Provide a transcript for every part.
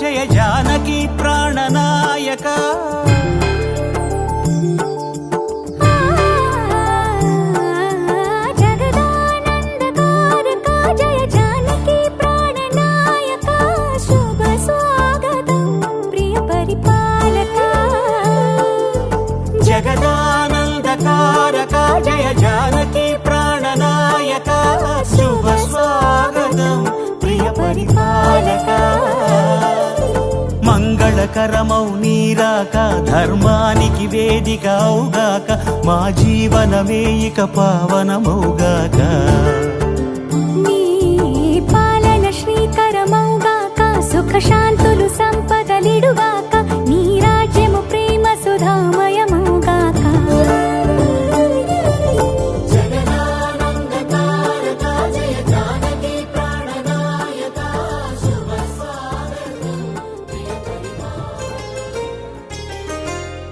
జయ జానకి ప్రాణనాయక జగదానందకారక జయ జానకి ప్రాణనాయక శుభ స్వాగతం ప్రియ పరిపాలక జగదానందకారక జయ జానకి ప్రాణనాయక శుభ స్వాగతం ప్రియ పరిపాలక మంగళకరమౌ నీరాక ధర్మానికి వేదిక అవుగాక మా జీవనమే ఇక పావనమౌగాక నీ పాలన శ్రీకరమౌగాక సుఖ శాంతులు సంపదలిడుగాక నీ రాజ్యము ప్రేమ సుధామయమౌగాక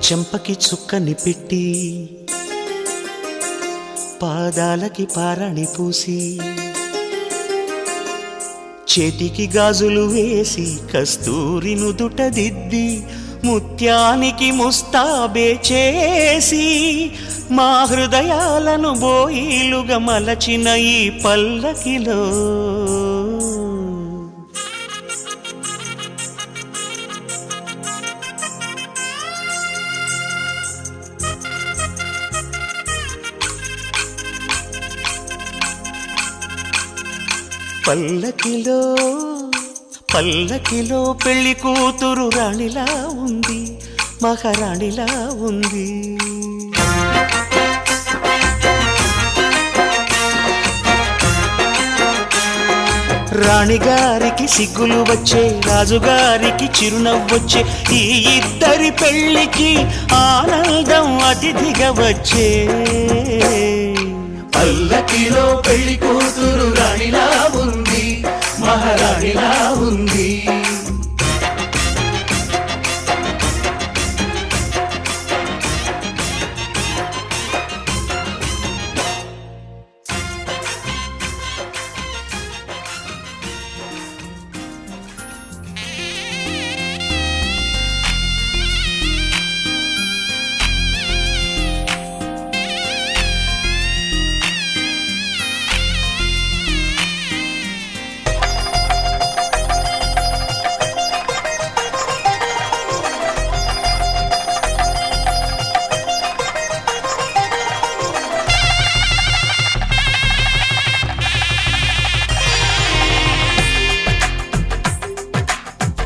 చెంపకి చుక్కని పెట్టి పాదాలకి పారణి పూసి చేతికి గాజులు వేసి కస్తూరి నుదుట దిద్ది ముత్యానికి ముస్తాబే చేసి మా హృదయాలను బోయిలుగా మలచిన ఈ పల్లకిలో పల్లకిలో పల్లకిలో పెళ్లి కూతురు రాణిలా ఉంది మహారాణిలా ఉంది రాణిగారికి సిగ్గులు వచ్చే రాజుగారికి చిరునవ్వొచ్చే ఈ ఇద్దరి పెళ్లికి ఆనందం అతిథిగా వచ్చే పల్లకిలో పెళ్లి కూతురు రాణిలా ఉంది మహారాణిలా ఉంది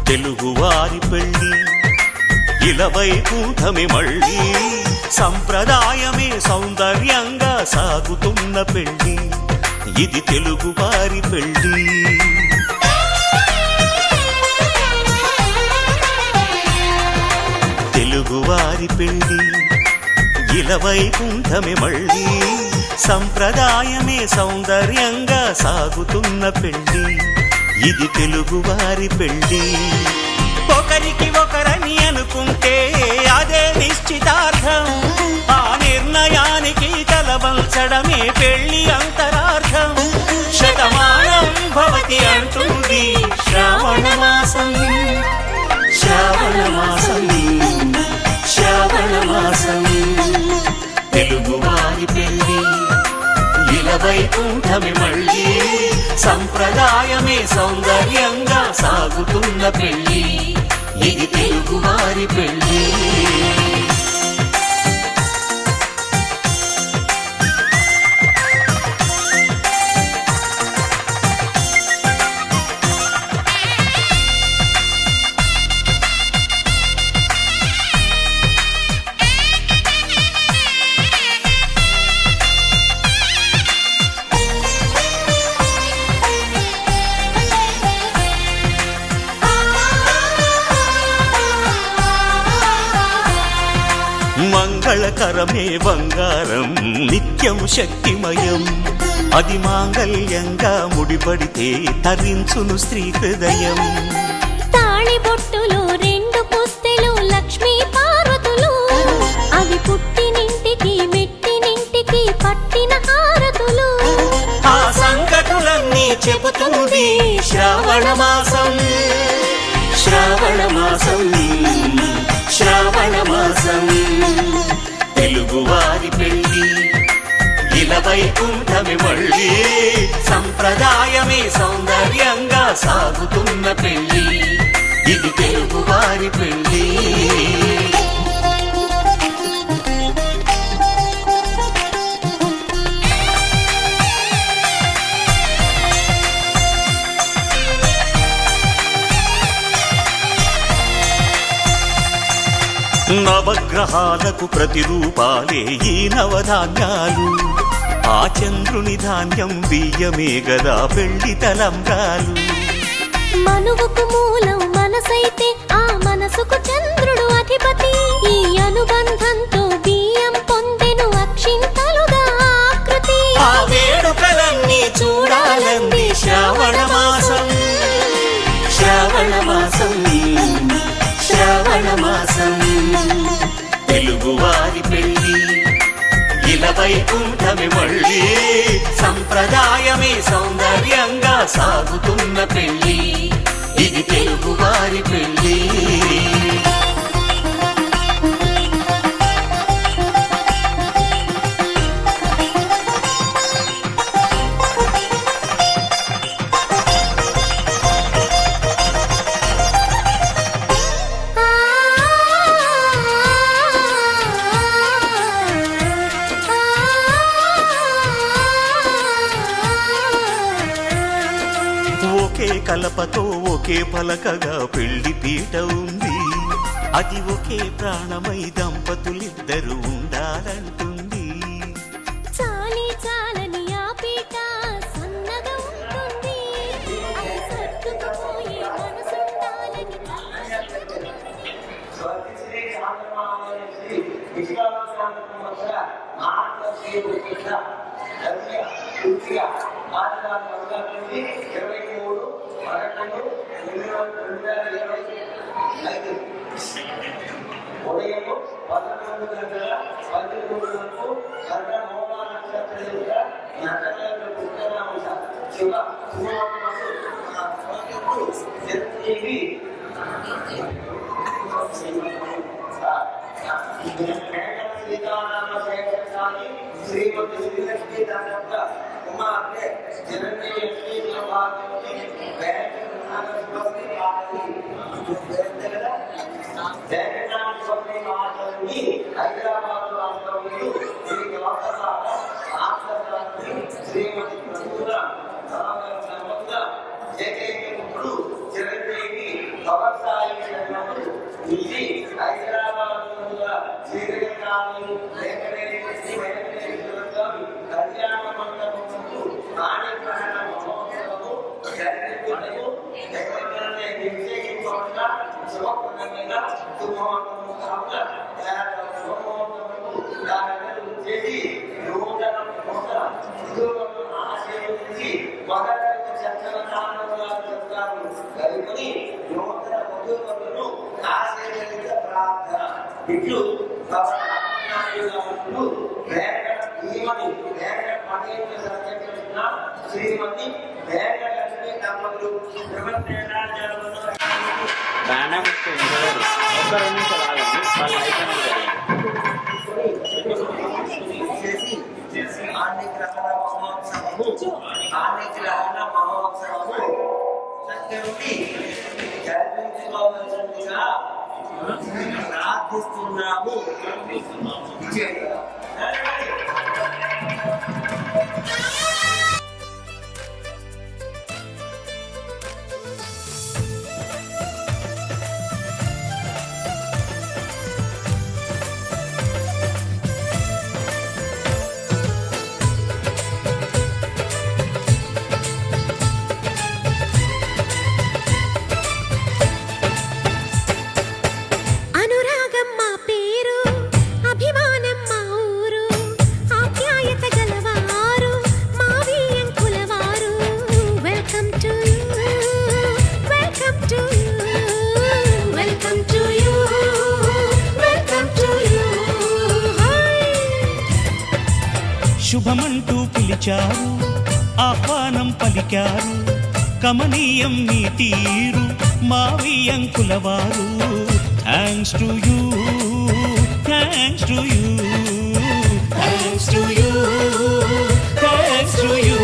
తెలుగువారి పెళ్ళి ఇలవైకుంఠమే మళ్ళీ సంప్రదాయమే సౌందర్యంగా సాగుతున్న పెళ్ళి ఇది తెలుగువారి పెళ్ళి తెలుగువారి పెళ్ళి ఇలవైకుంఠమే మళ్ళీ సంప్రదాయమే సౌందర్యంగా సాగుతున్న పెళ్ళి ఇది తెలుగువారి పెళ్ళి ఒకరికి ఒకరని అనుకుంటే అదే నిశ్చితార్థం ఆ నిర్ణయానికి తలవంచడమే పెళ్ళి అంతరార్థం శతమానం భవతి అంటుంది శ్రావణ మాసం శ్రావణ మాసం శ్రావణ మాసం తెలుగువారి పెళ్ళి ఇలవైకుంఠమే మళ్ళీ సంప్రదాయమే సౌందర్యంగా సాగుతున్న పెళ్ళి ఇది తెలుగువారి పెళ్ళి కరమే బంగారం నిత్యం శక్తిమయం అది మాంగళ్యంగా ముడిపడితే తరించును స్త్రీ హృదయం తాళి బొట్టులో రెండు పుస్తెలు లక్ష్మీ పార్వతులు అవి పుట్టినింటికి మెట్టినింటికి పట్టిన హారతులు ఆ సంగతులన్నీ చెబుతుంది శ్రావణ మాసం శ్రావణ మాసం శ్రావణ మాసం తెలుగువారి పెళ్ళి ఇలా వైకుంఠమి మళ్ళీ సంప్రదాయమే సౌందర్యంగా సాగుతున్న పెళ్ళి ఇది తెలుగువారి పెళ్ళి నవగ్రహాలకు ప్రతిరూపాలే ఈ నవధాన్యాలు ఆ చంద్రుని ధాన్యం బియ్యమే గదా పెళ్లి తలంబ్రాలు మనువుకు మూలం మనసైతే ఆ మనసుకు చంద్రుడు అధిపతి ఈ అనుబంధంతో బియ్యం పొందెను అక్షింతలుగా ఆకృతి ఆ వేడుకలన్నీ చూడాలంది శ్రావణ మాసం శ్రావణ మాసం శ్రావణ మాసం తెలుగువారి పెళ్ళి ఇలా వైకుంఠమి మళ్ళీ సంప్రదాయమే సౌందర్యంగా సాగుతున్న పెళ్ళి ఇది తెలుగువారి పెళ్ళి ఒకే కలపతో ఒకే పలకగా పెళ్లి పీట ఉంది అది ఒకే ప్రాణమై దంపతులిద్దరూ ఉండాలంటుంది చాలి చాలని ఆ పీట సన్నగా ఉంటుంది అది సర్దుకుపోయే మనసుండాలని ఉదయం 11 గంటల 11 గంటలకు గంట మోహన నక్షత్రం యొక్క నక్షత్రాల పుస్తకాంశ శివ చిరంజీవి సీతారామ శేఖరాన్ని శ్రీమతి శ్రీలక్ష్మి దాసప్ప కుమార్తె చిరంజీవి హైదరాబాద్ రాష్ట్రంలో శ్రీమతి ఏకైకపుడు చిరంజీవి వ్యవసాయ ఇది హైదరాబాద్ శ్రీరంగాన్ని కళ్యాణ మండపము నాణ్యగ్రహణ మహోత్సవము జరిగించు నిశ్చయించకుండా శుభప్రదమైన శుభోత్తము కావున చేసి నూతన ఆశీర్వదించి మొదటి చెప్తారు కలుపుని నూతన వధువులను ఆశీర్వదించ ప్రార్థన ఇట్లు శ్రీమతి వేగలక్ష్మి దంపతులు ప్రాణం ఒక 2 నిమిషాలు ఆగండి వాళ్ళు అయిపోయిన ఆనిగ్రహణ మహోత్సవము దగ్గరుండి జరిపించుకోవాల్సిందిగా ప్రార్థిస్తున్నాము. అనురాగం మా పేరు అభిమానం మా శుభమంటూ పిలిచారు, ఆహ్వానం పలికారు, కమనీయం నీ తీరు మావియంకుల వారు. Thanks to you, thanks to you, thanks to you, thanks to you.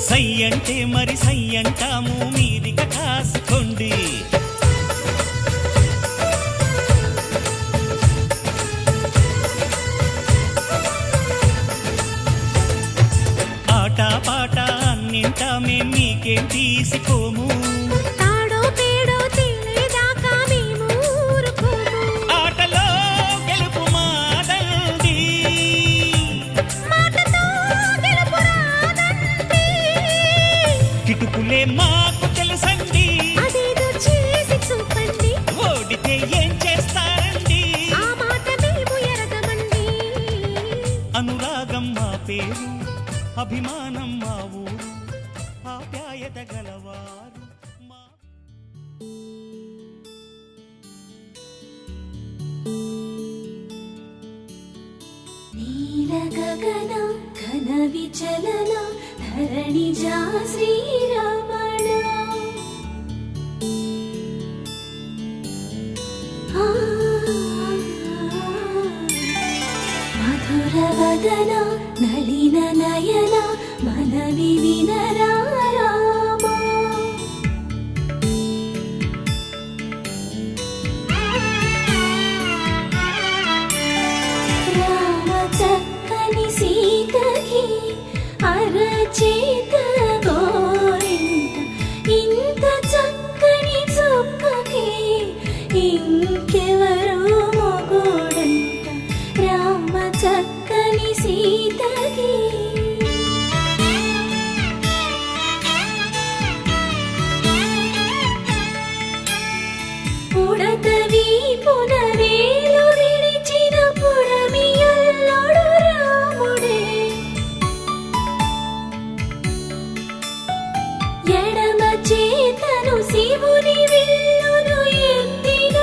సై అంటే మరి సై అంటాము, మీదిక కాసుకోండి. ఆట పాట అన్నింటా మేం మీకేం తీసుకోము, తాడో పేడో తెలియదాకా మేము ఊరుకోము. ఆటలో గెలుపు మాదండి, మాటతో గెలుపు రాదండి. కిటుకులే మాకు తెలుసండి, అదేదో చేసి చూపండి, ఓడితే ఏం చేస్తారండి. ఆ మాట మేము ఎరగమండి. అనురాగం మా పేరు, అభిమానం మా ఊరు, ఆప్యాయత గలవారు మా. నీల గగన ఘన విచలన ధరణిజా శ్రీరమణ. మధుర వదన నళిన నయన మనవి వినరా రామా. రామ చక్కని సీతకి అరచేత గోరింట, ఇంత చక్కని చుక్కకి ఇంకెవరో మొగుడంట. రామ చక్కని సీతకి పుడతవి పునవేలు విడిచిన పుడమియల్లుడు రాముడే. ఎడమ చేతను శివుని విల్లును ఎత్తిన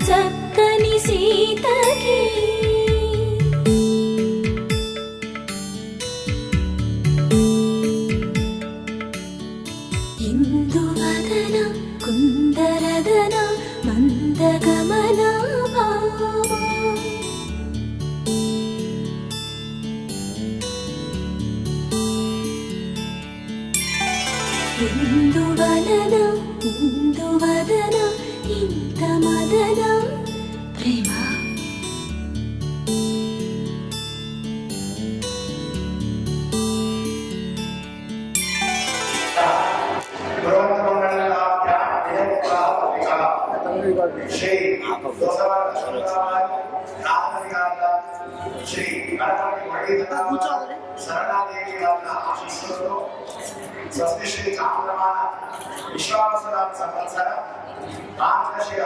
చక్కని సీతకి ఇందువదన కుందరదన మందగమన భామా ఇందువలన ఇందువదన ఇంత మదన ప్రేమ శ్రీ శ్రీ గణపతి శరణాదేవి గారి ఆశీస్సులతో స్వస్తి శ్రీ చాంద్రమాన విశ్వావసరాల సంవత్సర మార్గశిర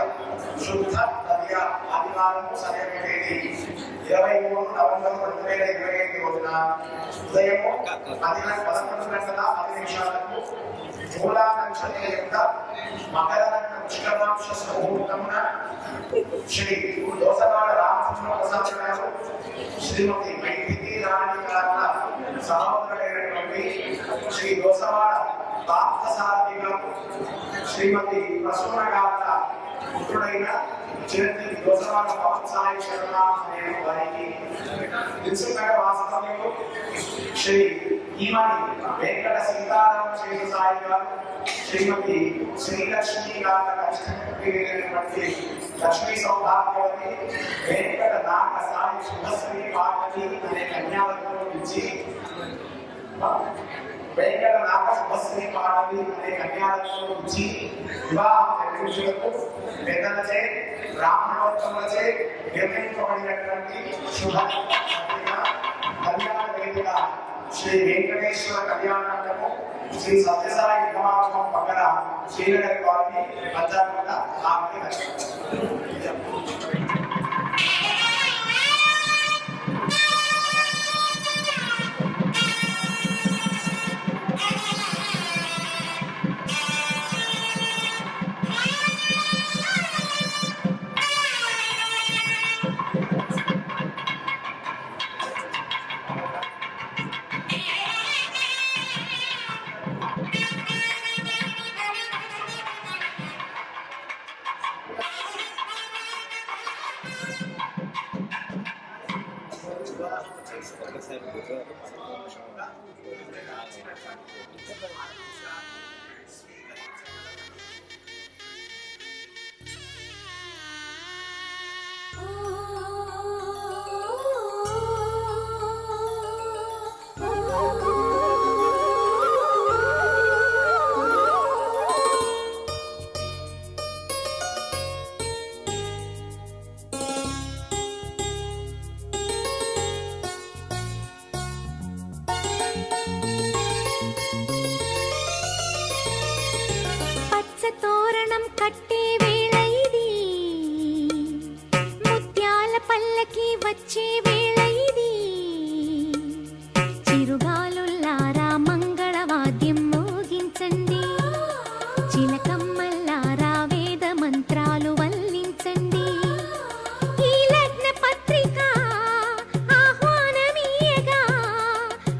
శుద్ధ తదియ ఆదివారము సమయం తేదీ 23 నవంబర్ 2025 రోజున ఉదయము 11:10 మూలా నక్షత్ర యొక్క మకర పుష్కరాంశ ముహూర్తమున శ్రీ దోసవాడ రామచంద్ర ప్రసాద్ గారు శ్రీమతి మైథిలి రాణి గారి సహోదరుడైనటువంటి శ్రీ దోసవాడ పార్థసారథి గారు శ్రీమతి ప్రసూన గారి పుత్రుడైన చిరంజీవి దోసవాడ పవన్ సాయి శర్మ అనే వారికి దిల్సుఖనగర్ వాస్తవ్యంలో శ్రీ ఈమని వెంకట సీతారామ శేష సాయి గారు శ్రీమతి శ్రీలక్ష్మి గారి కష్టమైనటువంటి లక్ష్మీ సౌభాగ్యవతి వెంకట నాగ సాయి శుభశ్రీ పార్వతి అనే కన్యాలను ఇచ్చి వెంకట నాగ శుభశ్రీ పార్వతి అనే కన్యాలను ఇచ్చి వివాహం జరిపించుటకు పెద్దలచే బ్రాహ్మణోత్తములచే నిర్ణయించబడినటువంటి శుభ కళ్యాణ వేదిక శ్రీ వెంకటేశ్వర కళ్యాణము శ్రీ సత్యసాయి విమానం పక్కన శ్రీనగర్ కాలనీ పంచాయతీ ఆమె తోరణం కట్టే వేళ ఇది ముత్యాల పల్లకి వచ్చే వేళ ఇది చిరుగాలుల్లారా మంగళవాద్యం మోగించండి చిలకమ్మల్లారా వేద మంత్రాలు వల్లించండి ఈ లగ్న పత్రిక ఆహ్వానమీయగా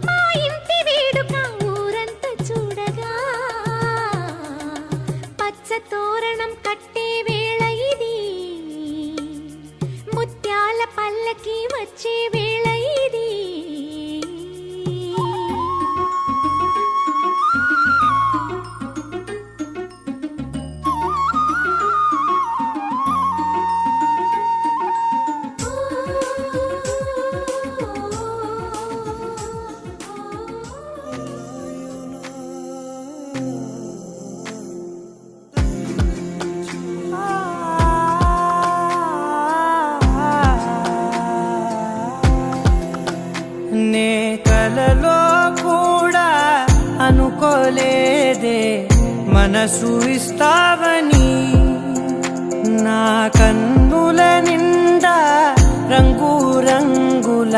మా ఇంటి వేడుక ఊరంతా చూడగా తోరణం కట్టే వేళ ఇది ముత్యాల పల్లకి వచ్చే వేళ ఇది అనుకోలేదే మనసు ఇస్తావని నా కన్నుల నిండా రంగు రంగుల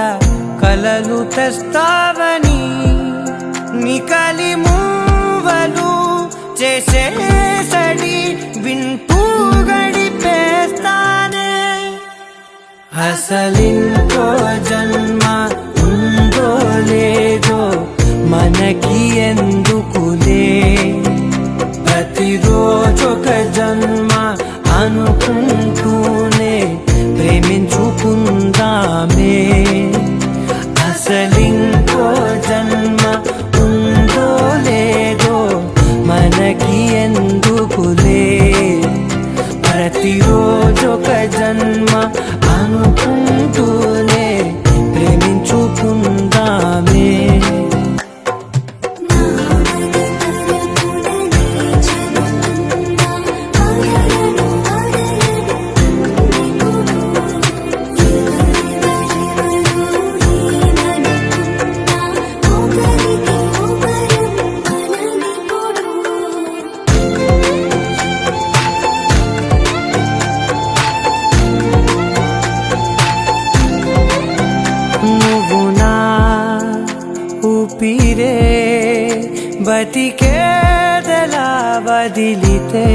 కలలు తెస్తావని నికలి మూవలు చేసే సడి వింటూ గడిపేస్తానే అసలింకో జన్మ ఉందో లేదో మనకి ఎందుకులే, ప్రతిరోజొక జన్మ అనుకుంటూనే ప్రేమించుకుందామే. అసలింకో జన్మ ఉందో లేదో మనకి ఎందుకులే, ప్రతిరోజొక జన్మ అనుకుంటూనే ప్రేమించుకుందామే. ఊపిరే బతికేదలా వదిలితే,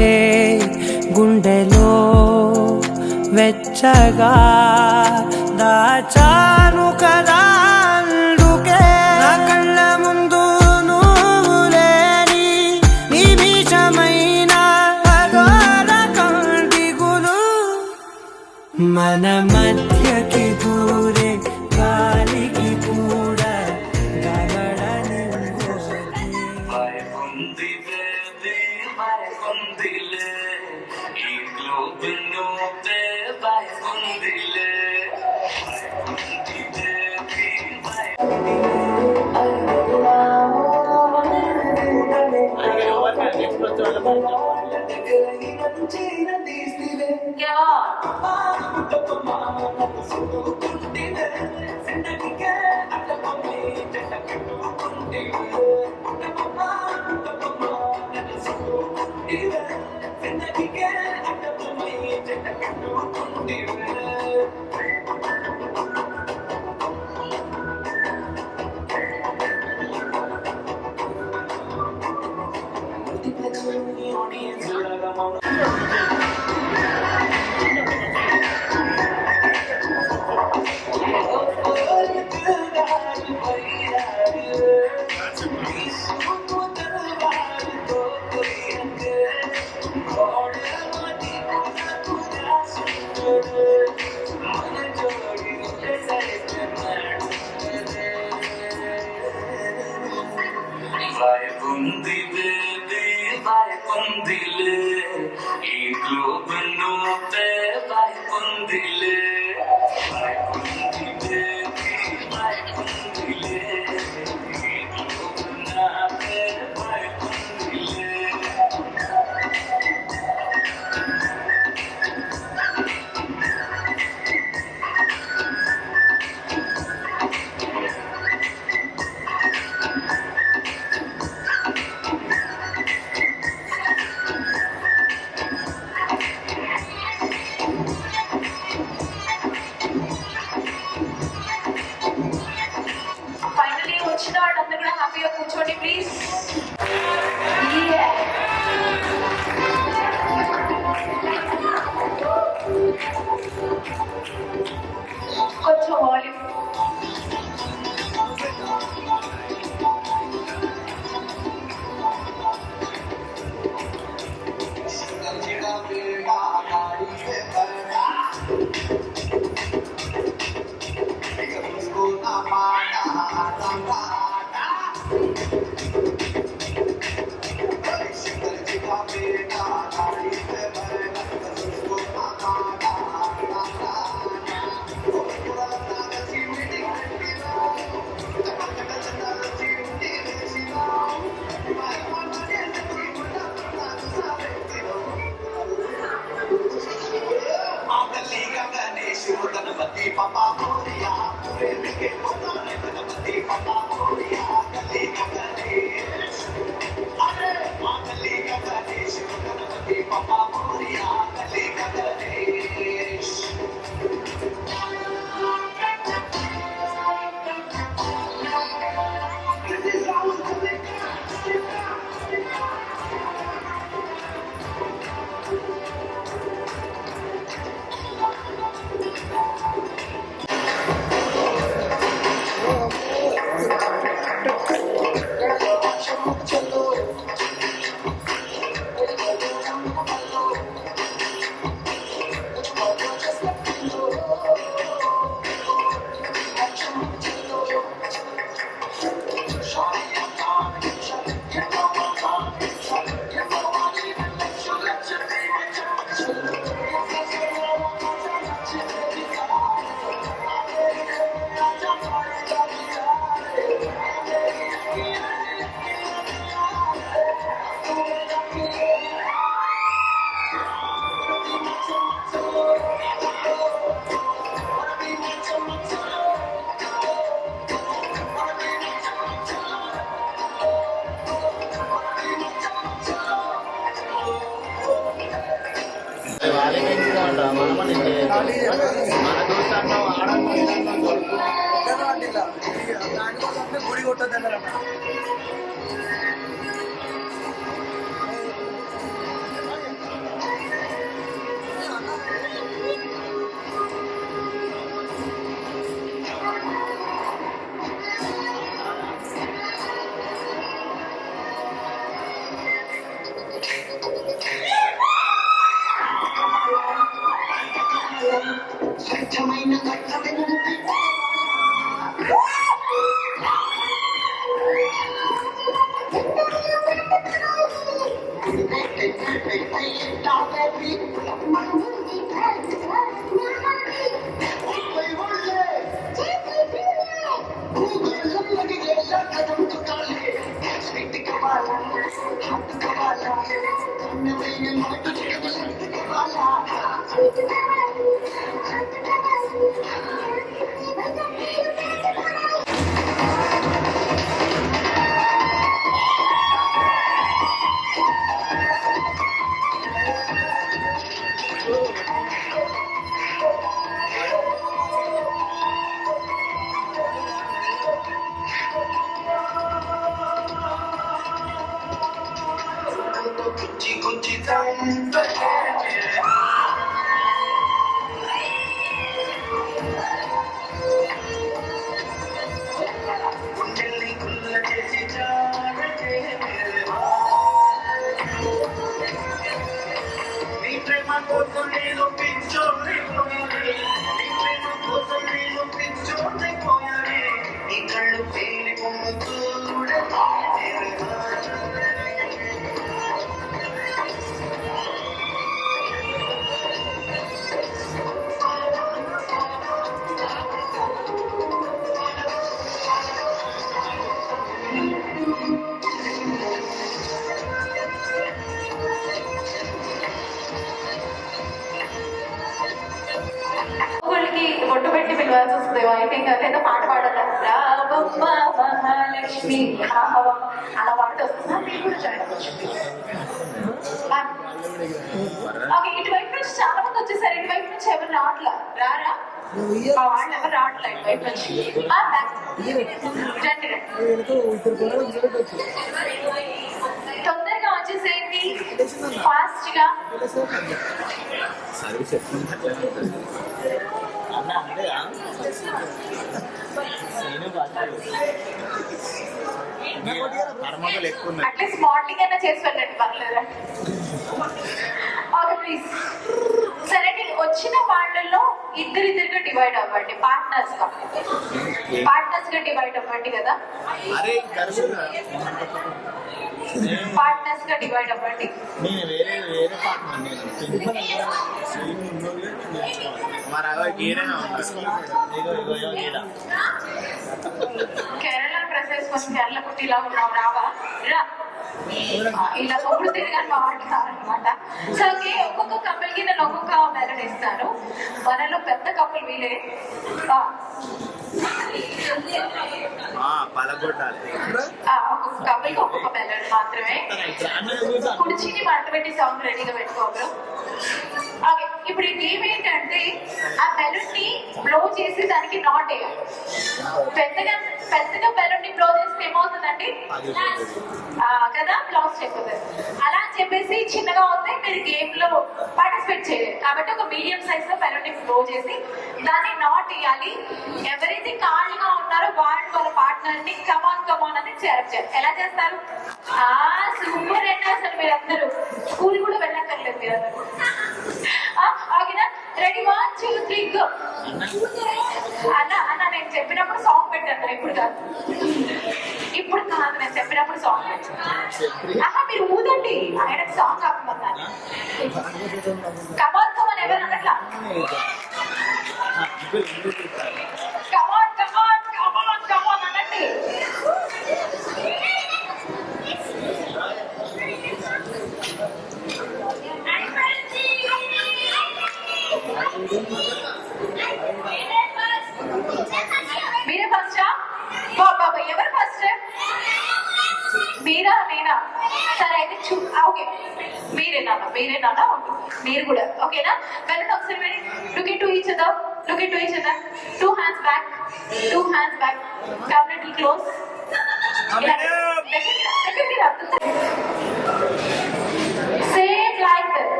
గుండెలో వెచ్చగా దాచాను కదా అందుకే. నా కళ్ళ ముందు నువ్వు లేని నిమిషమైన అఘోర కంటిగులు, మన మధ్యకి దూరే గాలికి కూడా హ్యాపీగా కూర్చోండి ప్లీజ్. కొంచెం వాల్యూమ్. బొట్టు పెట్టి పిలవాల్సి వస్తుంది. ఐ థింక్ అదేదో పాట పాడాలి, రావమ్మ మహాలక్ష్మి అలా పాట వస్తుందా? మీరు కూడా జాయిన్ అవ్వచ్చు. ఓకే, ఇటువైపు నుంచి చాలా మంది వచ్చేసారు. ఇటువైపు నుంచి ఎవరు రావట్లా? రారా వాళ్ళు ఎవరు రావట్లే ఇటువైపు నుంచి. రండి తొందరగా వచ్చేసేయండి, ఫాస్ట్ గా. అట్లీస్ట్ మార్నింగ్ అయినా చేసి వెళ్ళండి, పర్లేదు. Okay please. సరే, వచ్చిన వాళ్ళలో ఇద్దరిద్దరుగా డివైడ్ అవ్వండి, పార్ట్నర్స్ గా డివైడ్ అవ్వండి కదా. పార్ట్నర్స్ గా డివైడ్ అవ్వండి. కేరళ డ్రెస్ వేసుకొని కేరళ కుట్టి ఇలా ఉన్నావు, రావా? రా, ఇలా ఒప్పుడు తిరగాలి మాట్లాడతారనమాట. సో ఓకే, ఒక్కొక్క కపుల్ కి నేను ఒక్కొక్క మెలడీ ఇస్తాను. మనలో పెద్ద కపుల్ వీలే, ఒక్కొక్క కపుల్ కి ఒక్కొక్క మెలడీ మాత్రమే. కుర్చీని మంట పెట్టి సాంగ్ రెడీగా పెట్టుకోరు. ఓకే, ఇప్పుడు ఈ గేమ్ ఏంటంటే ఆ బెలూన్ ని బ్లో చేసి దానికి నాట్ వేయాలి. పెద్దగా బెలూన్ ని బ్లో చేస్తే ఏమవుతుందండి కదా, బ్లాస్ట్ అయిపోతుంది. అలా అని చెప్పేసి చిన్నగా అవుతాయి, మీరు గేమ్ లో పార్టిసిపేట్ చేయలేదు. కాబట్టి ఒక మీడియం సైజ్ లో బెలూన్ ని బ్లో చేసి దాన్ని నాట్ వేయాలి. ఎవరైతే ఖాళీగా ఉన్నారో వాళ్ళు వాళ్ళ పార్ట్నర్ ని కమాన్ అని చేయాలి. ఎలా చేస్తారు? సూపర్ అండి, అసలు మీరందరూ స్కూల్ కూడా వెళ్ళక్కర్లేదు మీరందరూ. ఓకేనా? Ready, 1 2 3 go. అన్న నేను చెప్పినప్పుడు సాంగ్ పెట్టాను, ఇప్పుడు కాదు నేను చెప్పినప్పుడు సాంగ్ పెట్టాను. మీరు ఊదండి, ఆయన సాంగ్ ఆపమన్నాను. కమాన్ ఎవరు అన్నట్లా? కమాన్ అనండి. మీరే ఫస్టా? బాబా ఎవరు ఫస్ట్? మీరా నేనా? సరే అయితే ఓకే, మీరేనా మీరు కూడా ఓకేనా? వెళ్ళండి ఒకసారి. Look in to each other, 2 hands back, come little close. Same like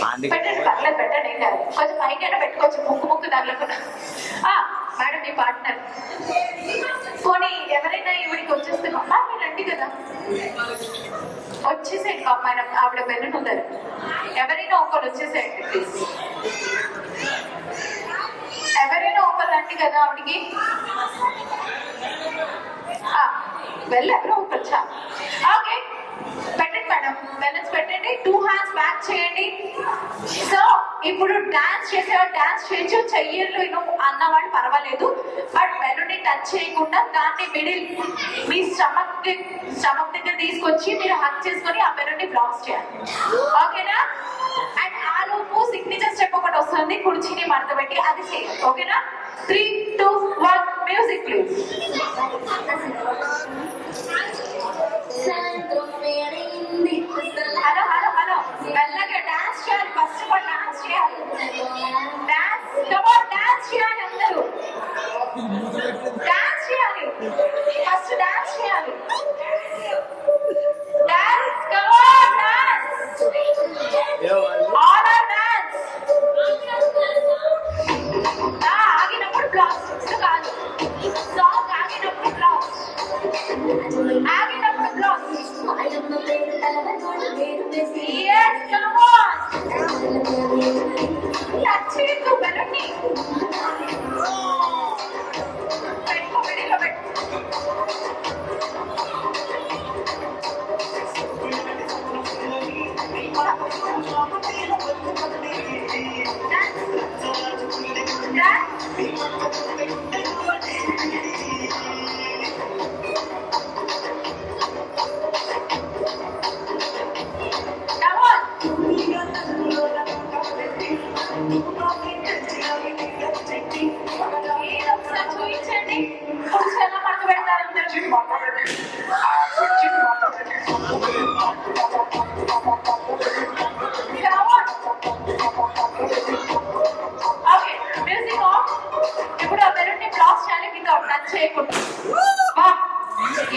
aunty పెట్టండి, పర్లేదు పెట్టండి, ఏం కాదు. కొంచెం పైకి అయినా పెట్టుకోవచ్చు, ముక్కు తగలకుండా. మేడం మీ పార్ట్నర్ పోనీ ఎవరైనా ఈవిడికి వచ్చేస్తే మీరు రండి కదా, వచ్చేసేయండి పాప, ఆయన ఆవిడ వెళ్ళుంటారు. ఎవరైనా ఒకరు వచ్చేసేయండి ప్లీజ్, ఎవరైనా ఒకరు రండి కదా ఆవిడికి. వెళ్ళి ఎవరో ఒకరు వచ్చా. ఓకే పెట్టండి మేడం, బ్యాలెన్స్ పెట్టండి, 2 hands బ్యాక్ చేయండి. సో ఇప్పుడు డాన్స్ చేసేవాళ్ళు డాన్స్ చేయొచ్చు, చెయ్యలు అన్నవాళ్ళు పర్వాలేదు, బట్ బెలూన్ ని టచ్ చేయకుండా దాన్ని మిడిల్ మీ స్టమక్ దగ్గర తీసుకొచ్చి మీరు హక్ చేసుకొని ఆ బెలూన్ ని బ్లాస్ట్ చేయాలి. ఓకేనా? అండ్ ఆ లోపు సిగ్నేచర్ స్టెప్ ఒకటి వస్తుంది, కుర్చీని మడత పెట్టి అది చేయాలి. ఓకేనా? 3, 2, 1 music please. Hello hello hello, మెల్లగా డాన్స్ చేయాలి, ఫస్ట్ ఆఫ్ ఆల్ డాన్స్ చేయాలి, డాన్స్ కమాన్, డాన్స్ చేయాలి, అందరూ డాన్స్ చేయాలి, ఫస్ట్ డాన్స్ చేయాలి, dance come on, dance all are dance. ఆగినప్పుడు బ్లాస్ట్ కాదు, సాంగ్ ఆగినప్పుడు బ్లాస్ట్, ఆగినప్పుడు blast. Yes, come on. Touch it to balloon. Petko video pet.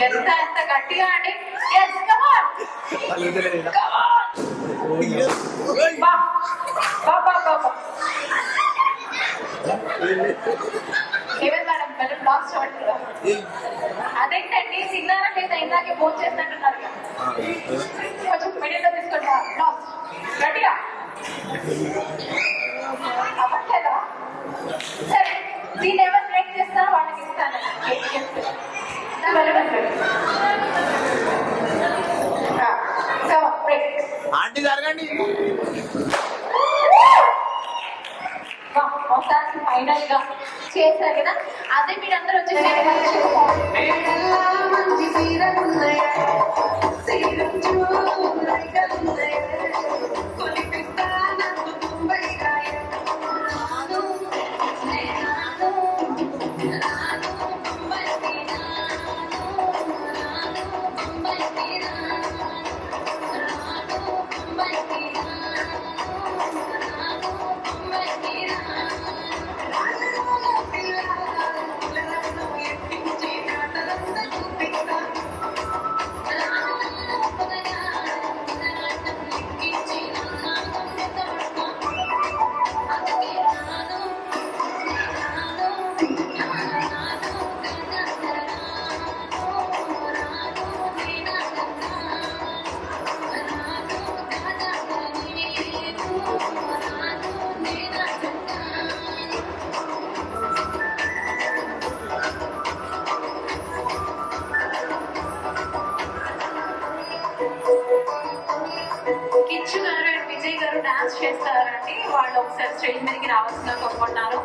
ఎంత గట్టిగా అండి. ఎస్ కమాన్ ఏమైంది మేడం, బెలూన్ బ్లాస్ట్ అవ్వట్లేదా? అదేంటండి తిన్నారట్లయితే ఇందాకే ఫోన్ చేసినట్టున్నారు కదా, కొంచెం మిడిల్లో తీసుకుంటా, బ్లాస్ట్ గట్టిగా అవ్వట్లేదా? సరే దీన్ని ఎవరు బ్రేక్ చేస్తారో వాళ్ళకి ఇస్తాను. ఆంటీ జరగండి. మొత్తానికి ఫైనల్ గా చేశారు కదా, అదే మీరందరూ వచ్చేసి కిచ్చు గారు అండ్ విజయ్ గారు డాన్స్ చేస్తారండి, వాళ్ళు ఒకసారి స్టేజ్ మీదకి రావాల్సిందిగా కోరుకుంటున్నారు.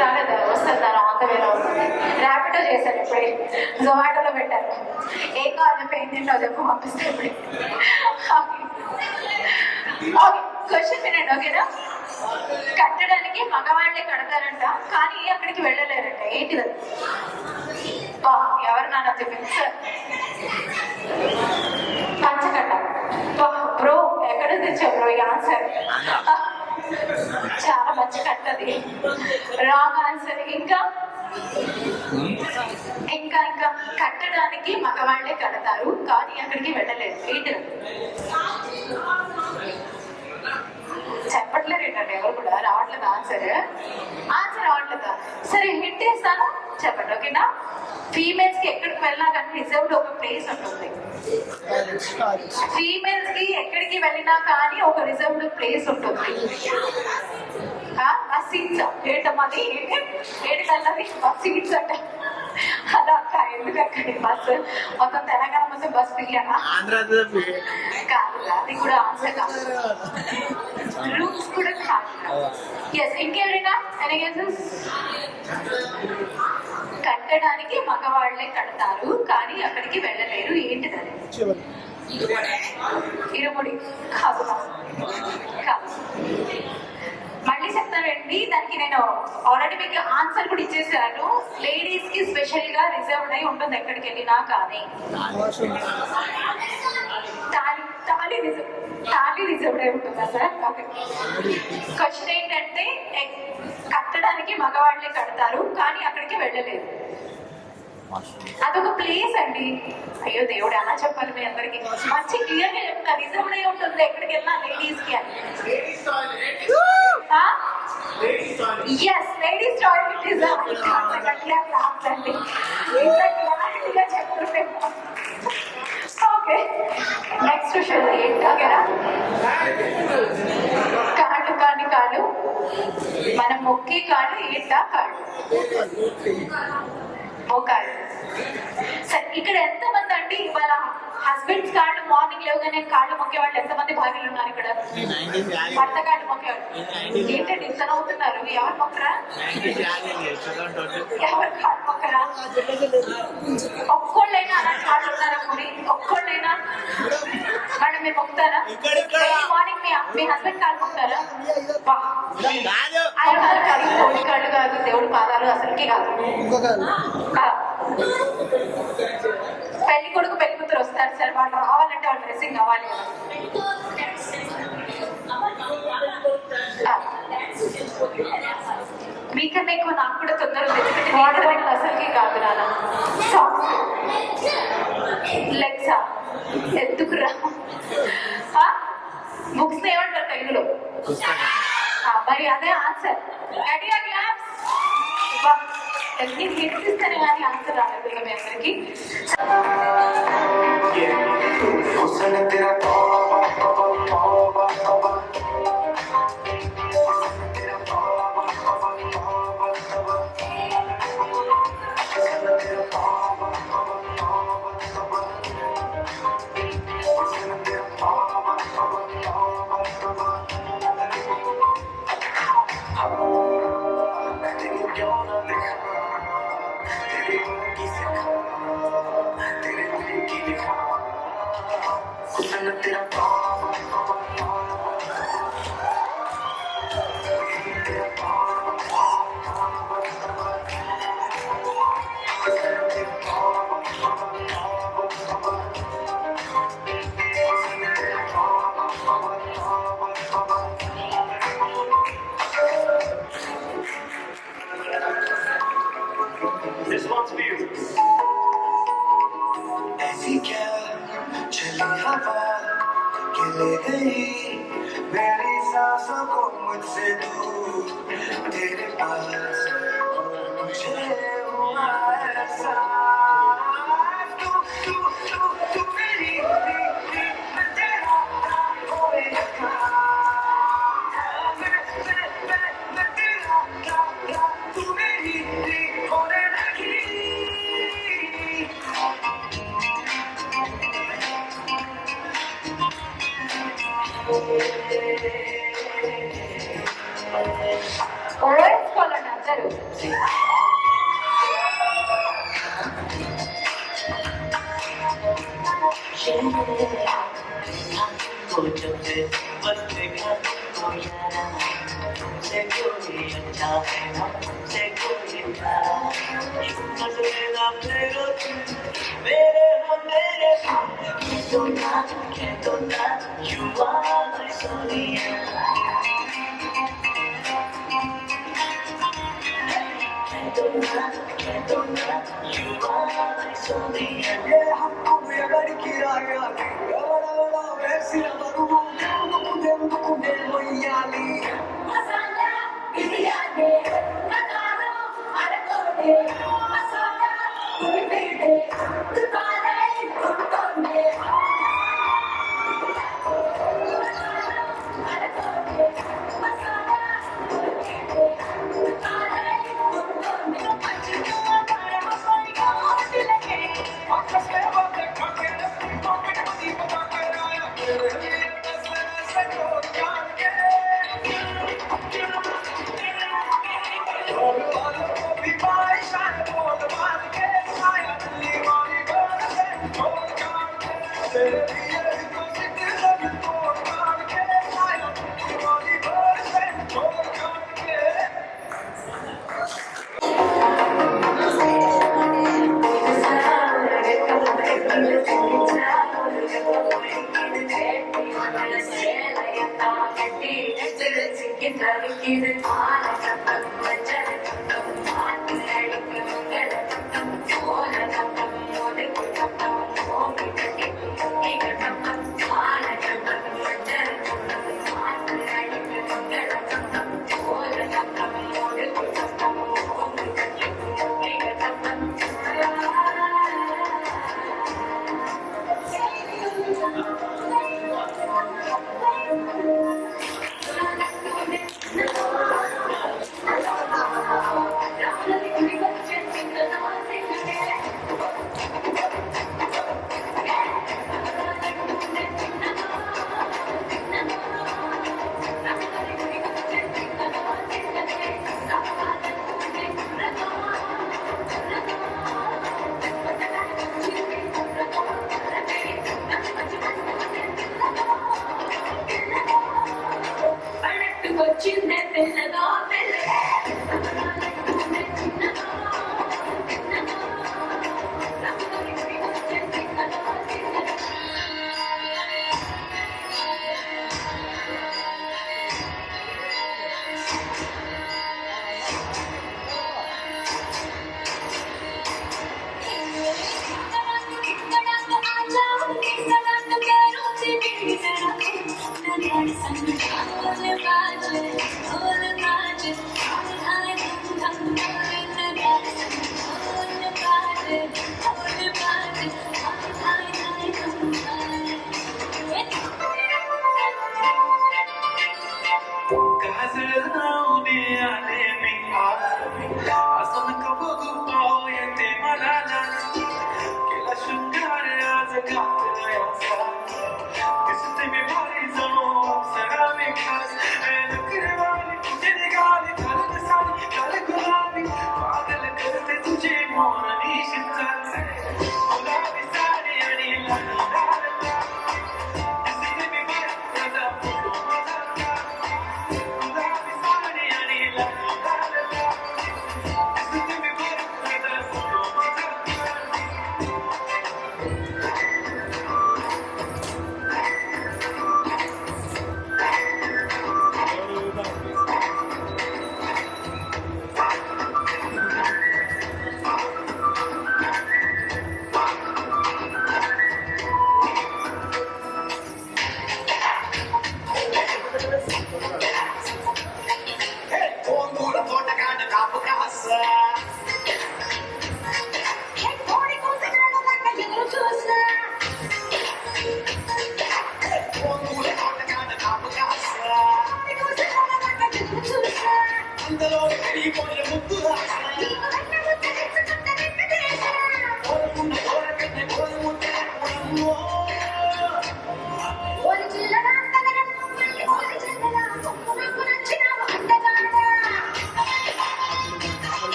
రాలేదు, వస్తుంది దాని అంత వేరే అవుతుంది. ర్యాపిడో చేశాను ఇప్పుడే, జొమాటోలో పెట్టాను. ఏం కావాలి చెప్పి ఏం తింటావు చెప్పు పంపిస్తే ఇప్పుడే. ఓకే, క్వశ్చన్ వినండి ఓకేనా. కట్టడానికి మగవాళ్ళే కడతారంట కానీ అక్కడికి వెళ్ళలేరంట, ఏంటిది? ఎవరు నాన్న చెప్పింది సార్? పంచకట్ట. బ్రో ఎక్కడ తెచ్చావు బ్రో ఈ ఆన్సర్? చాలా మంచి కట్టది. Wrong answer. ఇంకా ఇంకా ఇంకా కట్టడానికి మగవాళ్ళే కడతారు కానీ అక్కడికి వెళ్ళలేదు, ఏంటిది? చెప్పట్లేదు ఏంటండి ఎవరు కూడా, రావట్లేదు ఆన్సర్. ఆన్సర్ రావట్లేదా? సరే హింట్ ఇస్తాను, చెప్పండి ఓకేనా. ఫీమేల్స్ కి ఎక్కడికి వెళ్ళినా కానీ రిజర్వ్డ్ ఒక ప్లేస్ ఉంటుంది. ఫీమేల్స్ కి ఎక్కడికి వెళ్ళినా కానీ ఒక రిజర్వ్డ్ ప్లేస్ ఉంటుంది. ఆ సీట్స్ ఏంటమ్మది, ఏడు కల్లది సీట్స్ అంట. అలా అక్క ఎందుకు అక్కడ బస్సు మొత్తం తెలంగాణ మొత్తం బస్ ఫ్రీయనా? కాదు, అది కూడా ఆన్సర్ కాదు. రూమ్స్ కూడా కాదు. ఎస్, ఇంకెవరైనా కట్టడానికి మగవాళ్లే కడతారు కానీ అక్కడికి వెళ్ళలేరు, ఏంటిదని? ఇరుముడి కాదు. కాదు, మళ్ళీ చెప్తానండి. దానికి నేను ఆల్రెడీ మీకు ఆన్సర్ కూడా ఇచ్చేసాను. లేడీస్ కి స్పెషల్ గా రిజర్వ్డ్ అయి ఉంటుంది ఎక్కడికి వెళ్ళినా కానీ. తాళి రిజర్వ్డ్ అయి ఉంటుందా సార్? ఓకే, క్వశ్చన్ ఏంటంటే కట్టడానికి మగవాళ్లే కడతారు కానీ అక్కడికి వెళ్ళలేదు. అదొక ప్లేస్ అండి. అయ్యో దేవుడు అలా చెప్పాలి మీ అందరికి. మంచి క్లియర్ గా చెప్తా, రిజర్వ్డ్ అయి ఉంటుంది ఎక్కడికి వెళ్ళినా లేడీస్ కి అని. ఎస్, లేడీస్ టాయిలెట్ రిజర్వ్డ్ అండి. క్లారిటీగా చెప్తుంటే ఓకే. నెక్స్ట్ క్వశ్చన్ ఓకేనా. కాళ్ళు కాని కాళ్ళు, మనం మొక్కే కాళ్ళు ఏంటా? కాళ్ళు మోకాళ్ళు. సరే, ఇక్కడ ఎంతమంది అండి ఇవాళ హస్బెండ్స్ కాళ్ళు మార్నింగ్ లేవగానే కాళ్ళు మొక్కే వాళ్ళు ఎంతమంది భార్యలు ఉన్నారు ఇక్కడ? భర్త కాళ్ళు మొక్కేవాళ్ళు ఏంటండి ఇంత నవ్వుతున్నారు? ఎవరు మొక్కరా? ఎవరు కాళ్ళు మొక్కరా? ఒక్కోళ్ళైనా అలా కాళ్ళు ఉన్నారా? కొన్ని ఒక్కోళ్ళైనా మేడం మీరు మొక్కుతారా? మార్నింగ్ మీ హస్బెండ్ కాళ్ళు మొక్కుతారా? ఆయన కాళ్ళు కాదు, దేవుడి కాళ్ళు కాదు, దేవుడి పాదాలు అసలుకి కాదు. పెళ్లి కొడుకు పెళ్లి కూతురు వస్తారు సార్, వాళ్ళు రావాలంటే వాళ్ళు డ్రెస్సింగ్ కావాలి. మీకన్నా ఎక్కువ నాకు కూడా తొందరగా ఎందుకంటే అసలుకి కాదు నాన్న. సాక్స్, లెగ్సా, ఎందుకురా? బుక్స్ ఏమంటారు తెలుగులో? మరి అదే ఆన్సర్. రెడీగా క్లాప్స్. నేను హింసిస్తేనే కానీ ఆన్సర్ రాలేదు మీ అందరికి. ऐसी क्या चली हवा के ले गई मेरी सांसों को मुझसे दूर तेरे पास और मुझे हुआ एहसास तू मेरी मैं तेरा होए मैं तेरा तू मेरी होने लगी ఓవేసుకోవాలండి అందరూ. You are my sonia. Masala biryani మకారో అరకోడే masala ఉల్లిపేడే దుకాణై కొట్టుకోండి అరకోడే మసాలా ఉల్లిపేడే దుకాణై కొట్టుకోండి పచ్చిగా కారం సైగా తిలకే ఒక్కసే ఒక్క కొట్టెల కొట్టెల Be my shine.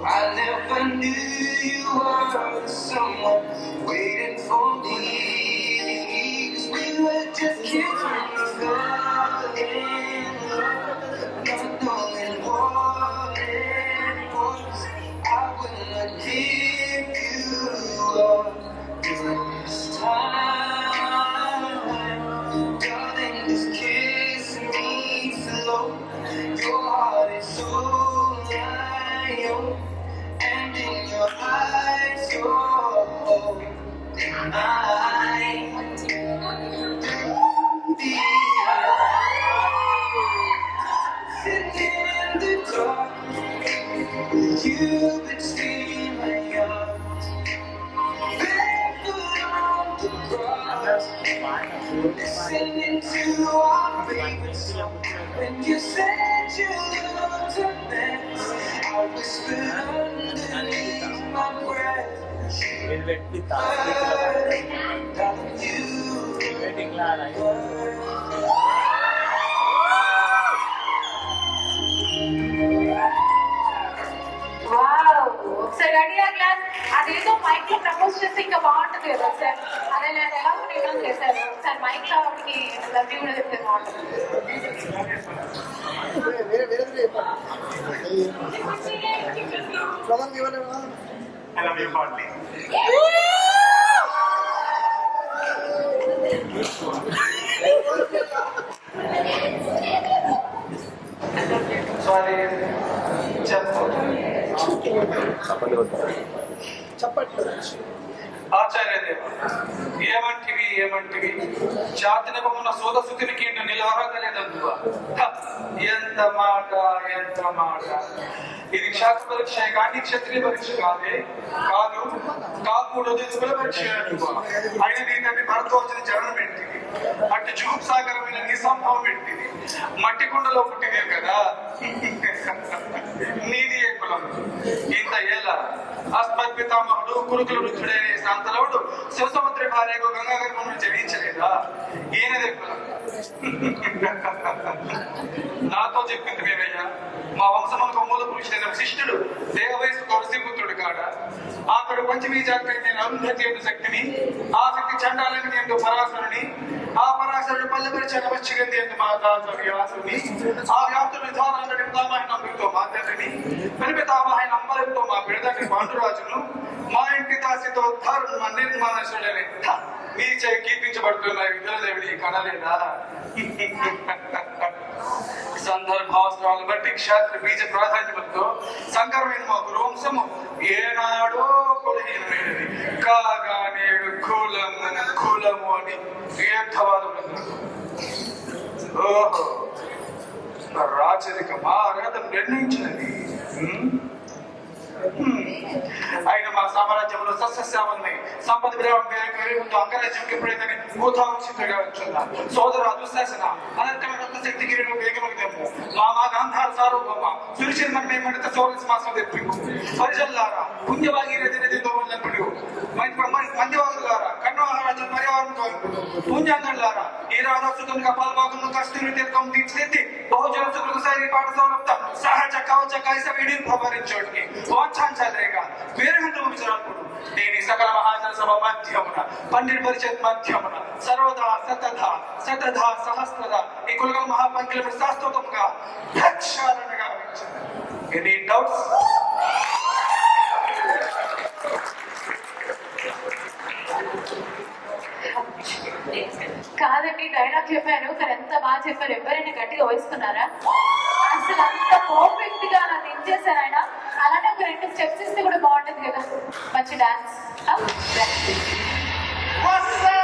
I never knew you were someone waiting for me. 'Cause we were just kids when we fell in love, not knowing what it was. I will not give you up this time. Darling, just kiss me slow. Your heart is so lion, and in your eyes, oh, I sitting in the dark, you've been stealing my heart, barefoot on the grass, listening to our favorite song. When you said you loved a mess, I whispered underneath my breath, darling, you wow ఒకసారి రెడీయా class అదేదో mic లో propose చేస్తే ఇంకా బాగుంటుంది కదా sir అదే నేను ఎలా రిటర్న్ చేశాను సార్ మైక్ లో ఆవిడకి లవ్ యూ కూడా చెప్తే బాగుంటుంది I love you, Bartley. Sorry, ఆచార్యదేవ ఏమంటివి జాతిని బొమ్మన సోదసుతునికి నిలవరగలేదందువా ఎంత మాట ఇది క్షాత్ర పరీక్ష కానీ క్షత్రియ పరీక్ష కాకూడదు ఇది కుల పరీక్ష అయిన దీన్ని భరద్వాజుని జనం పెట్టింది అట్టి జూప్సాగరమైన నిసంభవం పెట్టింది మట్టి కుండలో పుట్టింది కదా నీది ఏ కులం ఇంత ఏలా అస్మత్ పితామహుడు కురుకుల వృద్ధుడైన శాంతలవుడు శివసముద్ర భార్యకు గంగాగర్భమును జయించలేదా ఈయనదే కులం నాతో చెప్పింది మేమయ్యా మా వంశములకు మూల పురుషుడైన శిష్యుడు దేవవయసు కౌరసిపుత్రుడు కాడ అతడు పంచమీజాగ్రత్త అరుంధతి ఎందు శక్తిని ఆ శక్తి చండాలని ఎందు పరాశరుని ఆ పరాశరుడు పల్లెపరిచిన పశ్చిగంది ఎందు మాతాసు వ్యాసుని ఆ వ్యాసుడు విధానాన్ని పితామహి నంబితో మా తండ్రిని పితామహి నంబలతో మా పిడతండ్రి పాండురాజును మా ఇంటి దాసితో ధర్మ నిర్మాణశుడని నీ చే కీర్తించబడుతున్న విద్యులదేవిని కనలేదా సందర్భావసరాలను బట్టి క్షేత్ర బీజ ప్రాధాన్యతతో సంకరమైన మా గురువంశము ఏనాడో కులహీనమైనది కాగా నేడు కులము అని తీర్థవాదములు ఓహో రాచరిక మహారాధం నిర్ణయించినది ఆయన మా సామ్రాజ్యంలో సస్యశ్యామల్ని సంపద ముందు అంగరాజ్యంకి ఎప్పుడైతే భూతాంశితుడిగా వచ్చున్నా సోదర దుశ్శాసన అనంతమైన శక్తి కిరీటం వేగమగదేమో మా గాంధార సార్వభౌమ సురిశర్మని మేమంట సౌరస్ మాసం తెప్పింపు పరిజల్లారా పుణ్యభాగీరథి దోమలప్పుడు మందివాదులారా కన్నమహారాజు పర్యావరణంతో పుణ్యాంగంలారా ఈ రాధాసుతునిగా పాల్భాగంలో కస్తూరి తీర్థం తీర్చిదిద్ది బహుజన సుఖ శైలి పాఠశాల సహజ కవచ కైస వీడిని ప్రభరించోడికి వాంఛాంచాలేక వేరగంధము విచారాలు నేను సకల మహాజన సభ మధ్యమున పండిట్ పరిషత్ మధ్యమున సర్వదా శతధ సహస్రద ఈ కులగల మహాపంకిల శాస్త్రోతముగా ప్రక్షాళనగా వించాను. Any doubts? కాదండి డైలాగ్ చెప్పారు కానీ ఎంత బాగా చెప్పారు ఎవరైనా గట్టిగా వహిస్తున్నారా అసలు అంత పర్ఫెక్ట్ గా అలా దించేశారు ఆయన అలానే ఒక 2 స్టెప్స్ ఇస్తే కూడా బాగుంటుంది కదా మంచి dance What's up?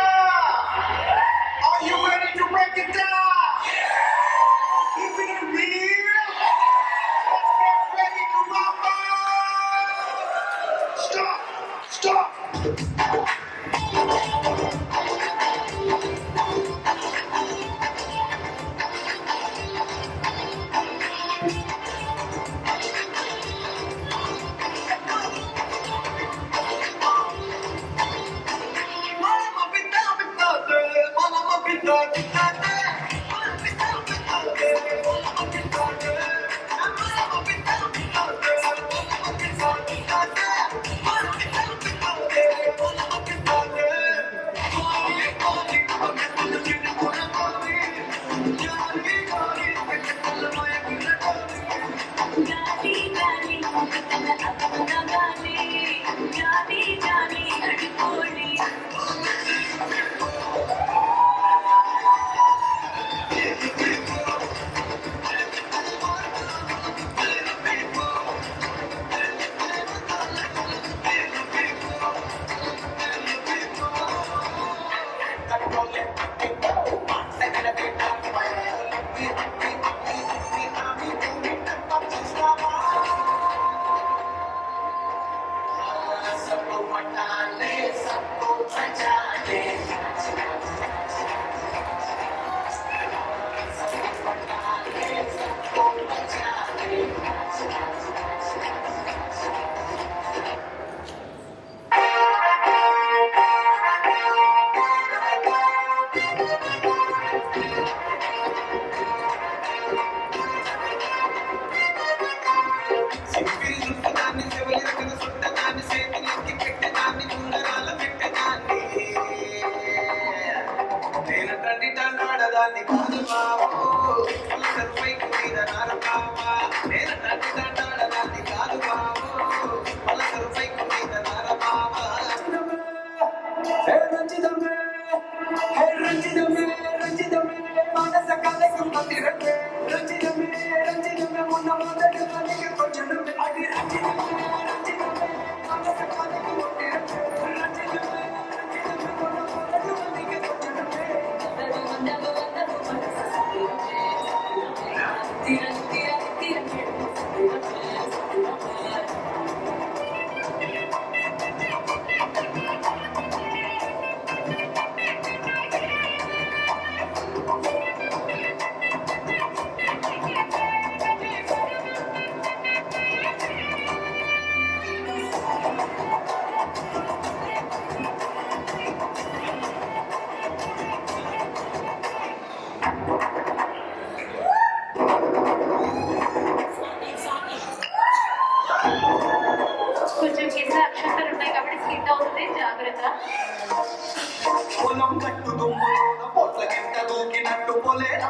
Are you ready to break it down? Keeping it real? Let's get ready to rumble! Stop!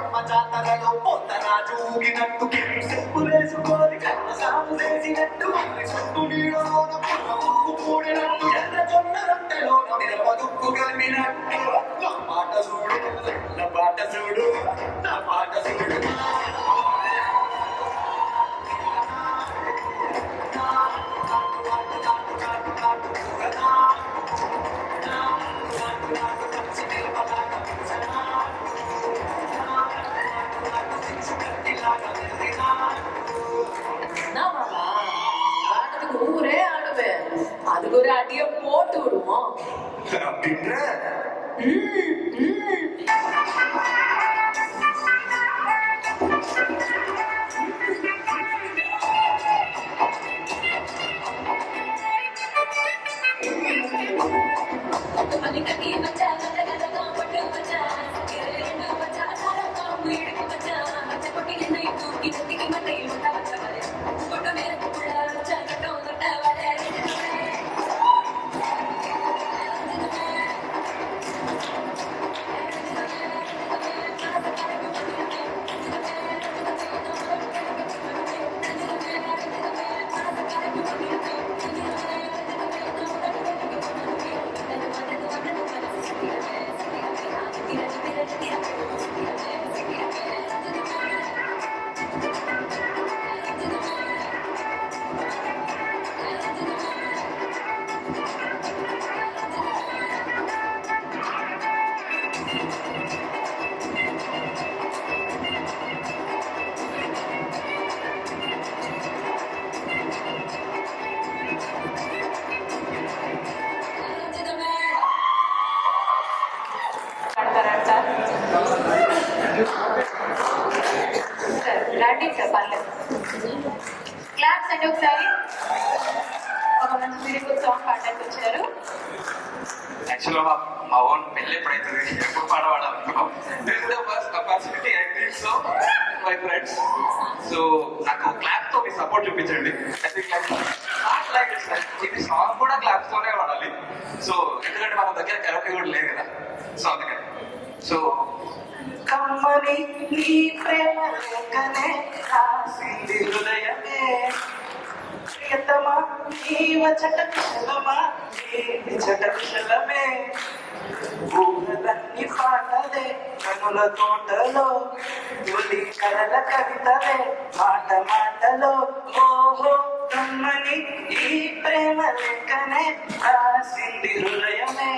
Pochamma జాతరలో పోతరాజు ఊగినట్టు చెప్పులేసుకొని కన్న సాము చేసినట్టు చుట్టూ నీడలోన పుల్ల ముక్కు పూడినట్టు ఎర్ర జొన్న రొట్టెలో పదుక్కు కలిపినట్టు నా పాట చూడు నా పాట చూడు నా పాట చూడు ஊரே ஆடுவேன் அதுக்கு ஒரு அடிய போட்டு விடுவோம் அப்படின்ற రండి చెప్పాలి క్లాప్స్ అండి ఒకసారి ఒక మంచి బ్యూటిఫుల్ సాంగ్ పాడడానికి వచ్చారు యాక్చువల్గా మా ఓన్ పెళ్ళి ఎప్పుడైతుంది ఎప్పుడు పాడవాడాలనుకున్నాం this is the first capacity I think so my friends so నాకు క్లాప్ తో మీ సపోర్ట్ చూపించండి ఐ థింక్ నాట్ లైక్ ఇది సాంగ్ కూడా క్లాప్స్ తోనే వాడాలి సో ఎందుకంటే మన దగ్గర కెరపీ కూడా లేదు కదా సో అందుకని సో కమ్మని నీ ప్రేమ లేఖనే రాసింది హృదయమే ప్రియతమా నీవ చట కుశలమా నీ చట కుశలమే ఊహలన్నీ పాటలే కనుల తోటలో తొలి కలల కవితలే మాట మాటలో ఓహో కమ్మని ఈ ప్రేమ లేఖనే రాసింది హృదయమే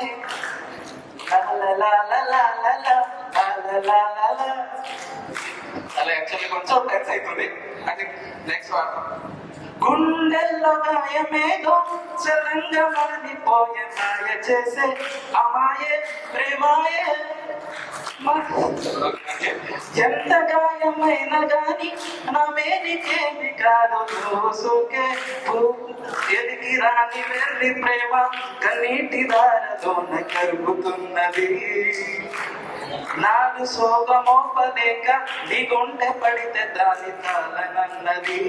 అలా యాక్చువల్లీ కొంచెం టెన్స్ అవుతుంది ఐ థింక్ నెక్స్ట్ వన్ గుండెల్లో గాయమేదో చలంగా మారిపోయే మాయ చేసే అమాయే ప్రేమాయే ఎంత గాయమైన గాని నా మేనికేమి కాదు దోసుకే ఎదిగి రాని వెళ్ళి ప్రేమ కన్నీటి దారతోన కరుగుతున్నది నాడు సోగమోపలేక నీ గుండె పడితే దాని తాళనన్నది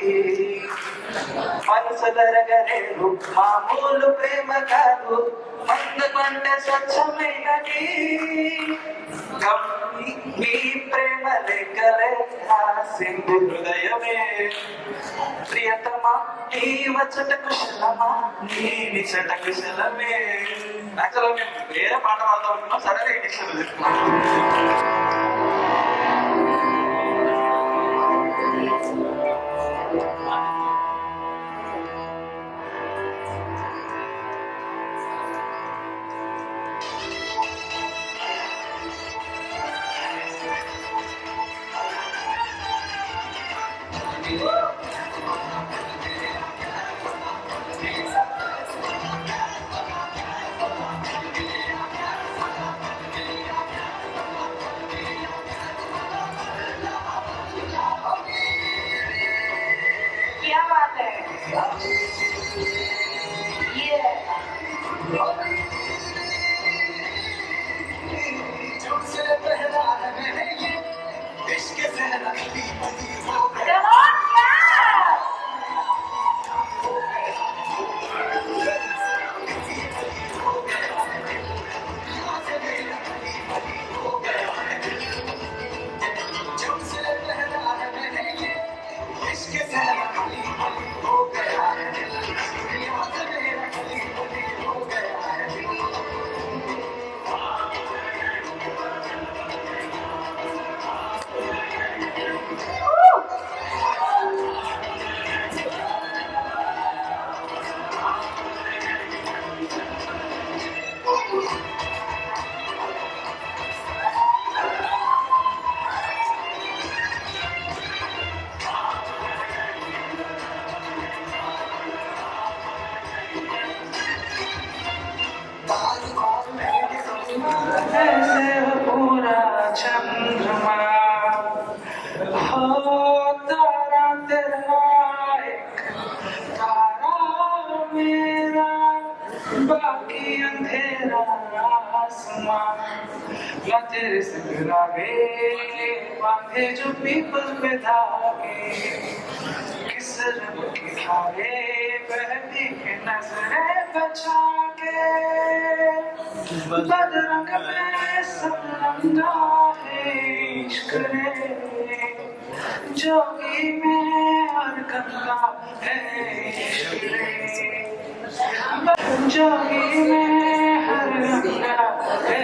మనసులరగరేరు మామూలు ప్రేమ కాదు మందుకంటే స్వచ్ఛమైనది మీ ప్రేమ లేఖలే రాసింది హృదయమే ప్రియతమా నీ వచ్చట కుశలమా నీ నిచట కుశలమే యాక్చువల్గా మేము వేరే పాట పాడుతూ ఉంటున్నాం సడన్గా ఇంటికి क्या बात है ये तेरे संग लागे बांधे जो पीपल पे धागे किस रंग की धागे बहती के नजरें बचा के बदरंग में सब रंगा है इश्क रे जोगी में हर गंगा है इश्क रे जोगी में हर गंगा है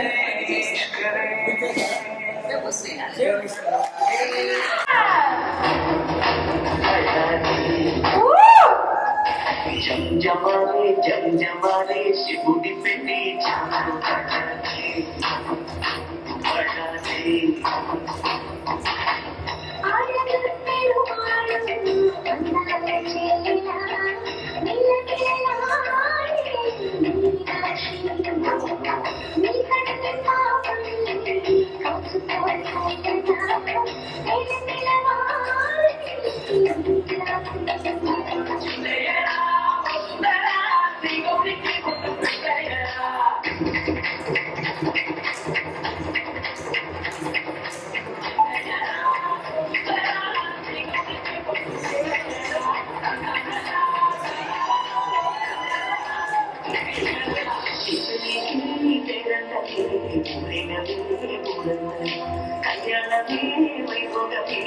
इश्क रे జంజమాలే శివుడి పెట్టి కళ్యాణమే వైభోగమే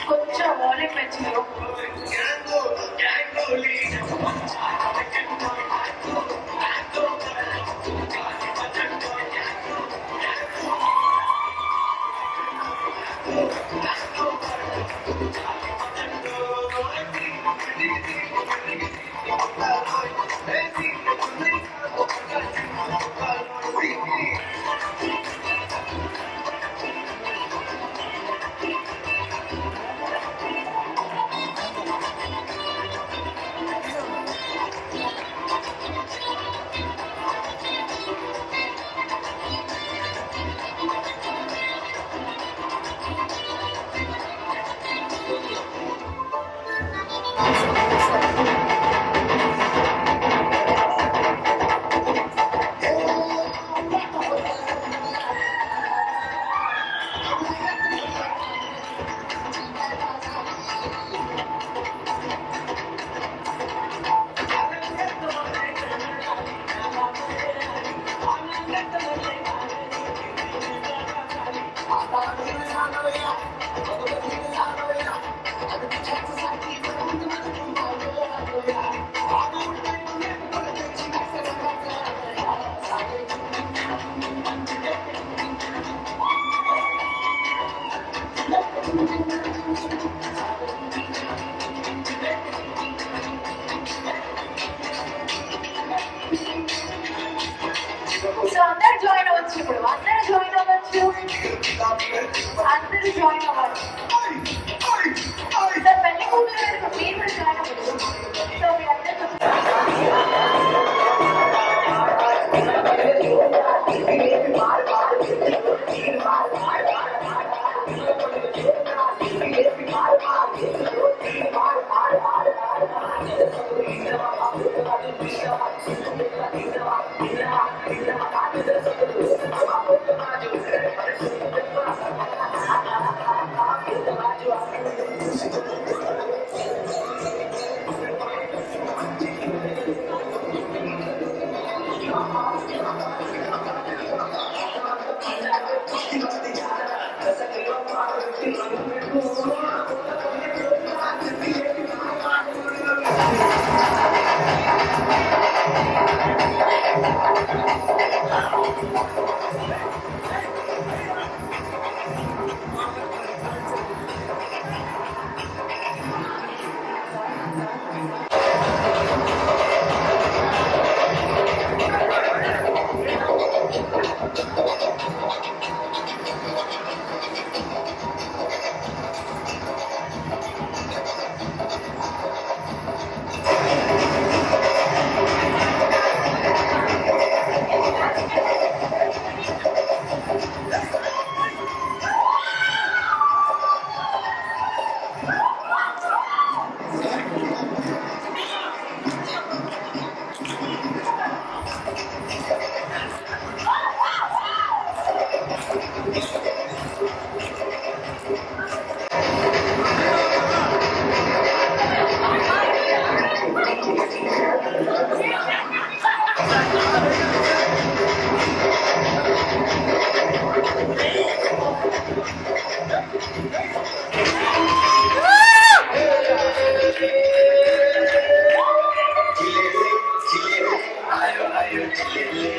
కొంచెం వాల్యూమ్ పెంచుకో. సో అందరు జాయిన్ అవ్వచ్చు. ఇప్పుడు అందరూ జాయిన్ అవ్వచ్చు. అందరూ జాయిన్ అవ్వచ్చు. సో పెళ్లి కూతురు మీరు కూడా జాయిన్ అవ్వచ్చు. సో మీరందరూ आयो चिल्ले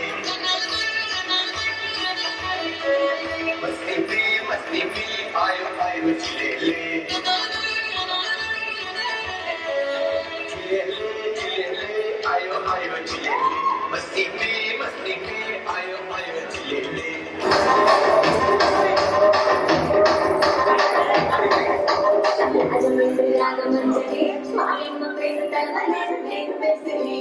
मस्ती में आयो आयो चिल्ले आयो आयो चिल्ले मस्ती में आयो आयो चिल्ले రాగమంజరి మాయమ్మ పేరు తలవలేదు నేను వెసిరి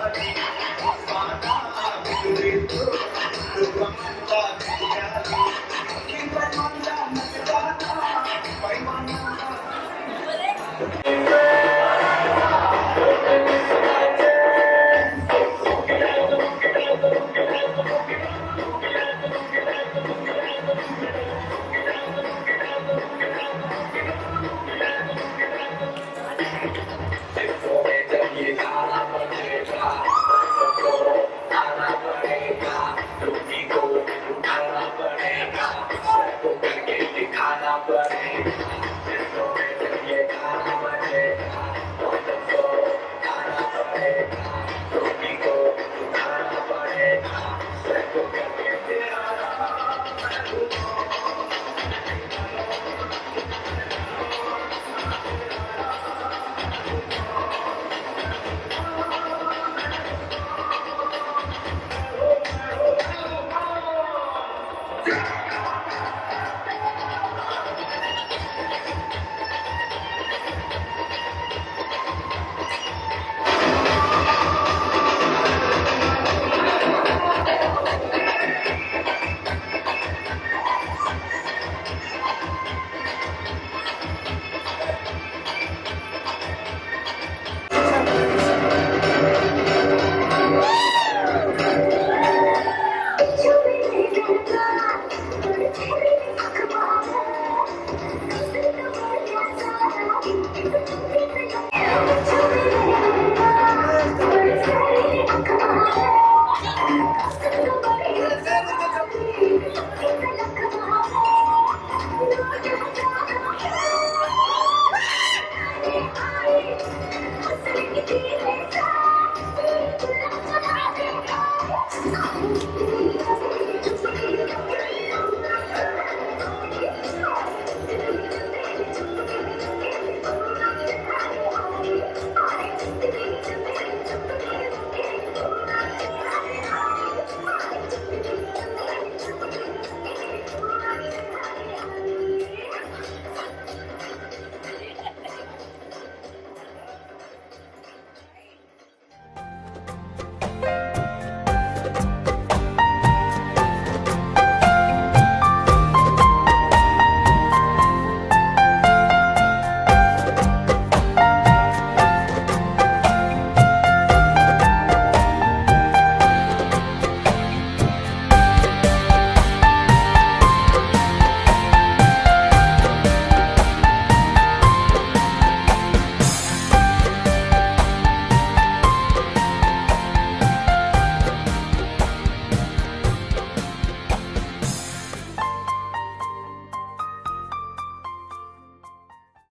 Thank you.